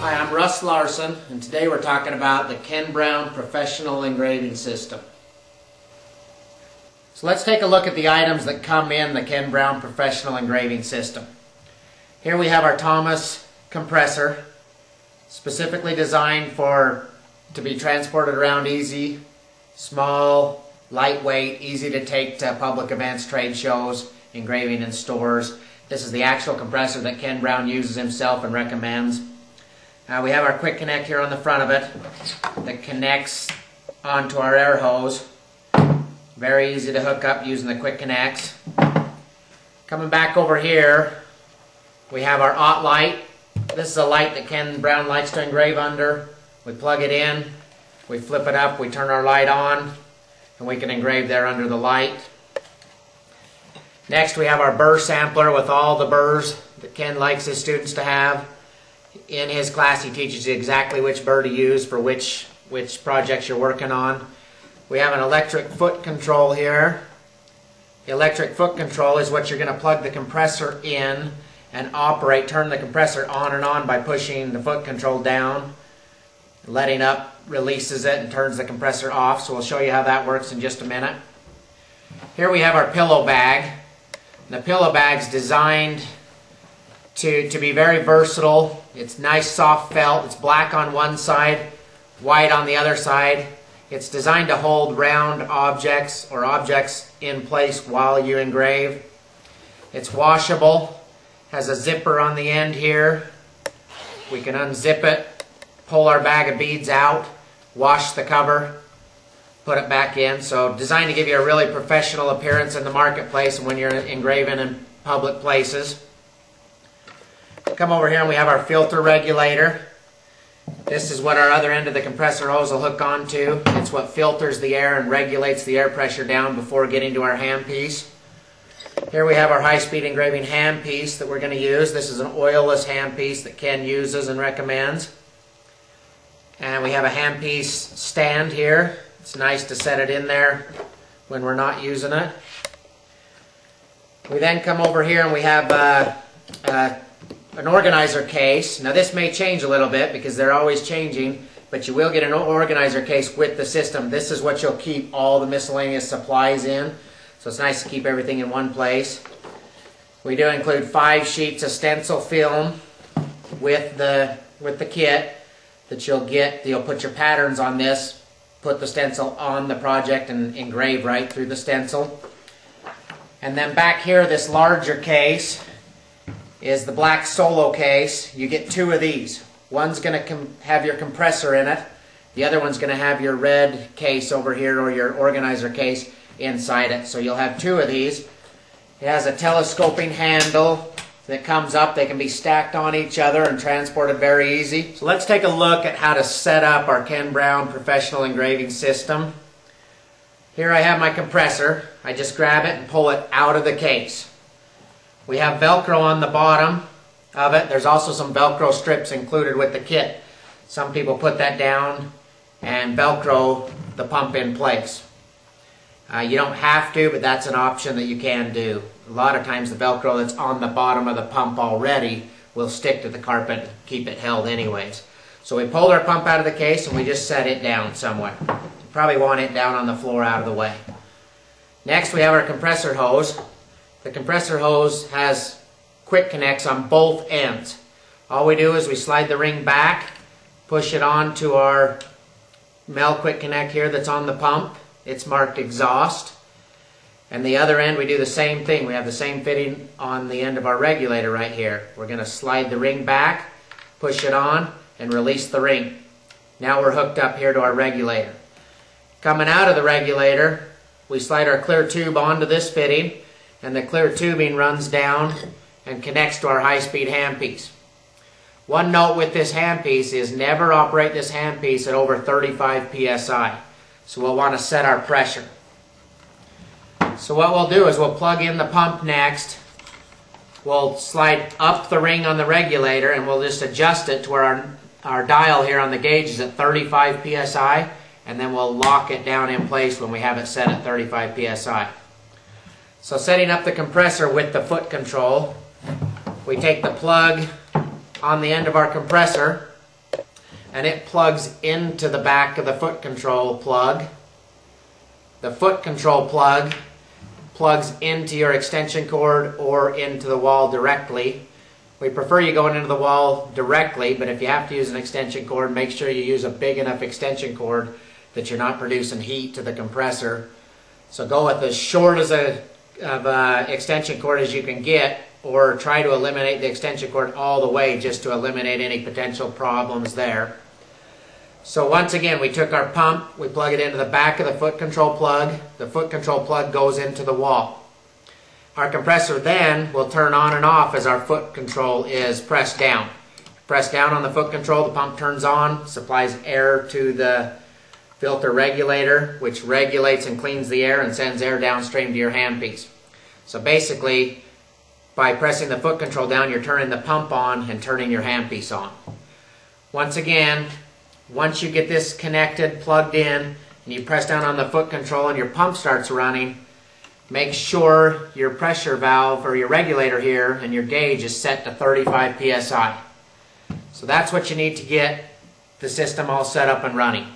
Hi, I'm Russ Larson, and today we're talking about the Ken Brown Professional Engraving System. So let's take a look at the items that come in the Ken Brown Professional Engraving System. Here we have our Thomas compressor, specifically designed to be transported around easy, small, lightweight, easy to take to public events, trade shows, engraving in stores. This is the actual compressor that Ken Brown uses himself and recommends. We have our quick connect here on the front of it that connects onto our air hose. Very easy to hook up using the quick connects. Coming back over here, we have our OT light. This is a light that Ken Brown likes to engrave under. We plug it in, we flip it up, we turn our light on, and we can engrave there under the light. Next we have our burr sampler with all the burrs that Ken likes his students to have. In his class he teaches you exactly which burr to use for which projects you're working on. We have an electric foot control here. The electric foot control is what you're going to plug the compressor in and operate, turn the compressor on and on by pushing the foot control down. Letting up releases it and turns the compressor off, so we'll show you how that works in just a minute. Here we have our pillow bag. The pillow bag's designed to be very versatile. It's nice soft felt. It's black on one side, white on the other side. It's designed to hold round objects or objects in place while you engrave. It's washable. Has a zipper on the end here. We can unzip it, pull our bag of beads out, wash the cover, put it back in. So designed to give you a really professional appearance in the marketplace and when you're engraving in public places. Come over here and we have our filter regulator. This is what our other end of the compressor hose will hook onto. It's what filters the air and regulates the air pressure down before getting to our handpiece. Here we have our high-speed engraving handpiece that we're going to use. This is an oilless handpiece that Ken uses and recommends. And we have a handpiece stand here. It's nice to set it in there when we're not using it. We then come over here and we have an organizer case. Now this may change a little bit because they're always changing, but you will get an organizer case with the system. This is what you'll keep all the miscellaneous supplies in. So it's nice to keep everything in one place. We do include 5 sheets of stencil film with the kit that you'll get. You'll put your patterns on this, put the stencil on the project and engrave right through the stencil. And then back here, this larger case is the black solo case. You get 2 of these. One's going to have your compressor in it. The other one's going to have your red case over here, or your organizer case inside it. So you'll have 2 of these. It has a telescoping handle that comes up. They can be stacked on each other and transported very easy. So let's take a look at how to set up our Ken Brown Professional Engraving System. Here I have my compressor. I just grab it and pull it out of the case. We have Velcro on the bottom of it. There's also some Velcro strips included with the kit. Some people put that down and Velcro the pump in place. You don't have to, but that's an option that you can do. A lot of times the Velcro that's on the bottom of the pump already will stick to the carpet and keep it held anyways. So we pulled our pump out of the case and we just set it down somewhere. You probably want it down on the floor out of the way. Next we have our compressor hose. The compressor hose has quick connects on both ends. All we do is we slide the ring back, push it onto our Mel quick connect here that's on the pump. It's marked exhaust. And the other end we do the same thing. We have the same fitting on the end of our regulator right here. We're going to slide the ring back, push it on, and release the ring. Now we're hooked up here to our regulator. Coming out of the regulator, we slide our clear tube onto this fitting, and the clear tubing runs down and connects to our high-speed handpiece. One note with this handpiece is never operate this handpiece at over 35 psi. So we'll want to set our pressure. So what we'll do is we'll plug in the pump next. We'll slide up the ring on the regulator and we'll just adjust it to where our dial here on the gauge is at 35 psi, and then we'll lock it down in place when we have it set at 35 psi. So setting up the compressor with the foot control, we take the plug on the end of our compressor, and it plugs into the back of the foot control plug. The foot control plug plugs into your extension cord or into the wall directly. We prefer you going into the wall directly, but if you have to use an extension cord, make sure you use a big enough extension cord that you're not producing heat to the compressor. So go with as short as a extension cord as you can get, or try to eliminate the extension cord all the way just to eliminate any potential problems there. So once again, we took our pump, we plug it into the back of the foot control plug. The foot control plug goes into the wall. Our compressor then will turn on and off as our foot control is pressed down. Press down on the foot control, the pump turns on, supplies air to the filter regulator, which regulates and cleans the air and sends air downstream to your handpiece. So basically, by pressing the foot control down, you're turning the pump on and turning your handpiece on. Once again, once you get this connected, plugged in, and you press down on the foot control and your pump starts running, make sure your pressure valve or your regulator here and your gauge is set to 35 psi. So that's what you need to get the system all set up and running.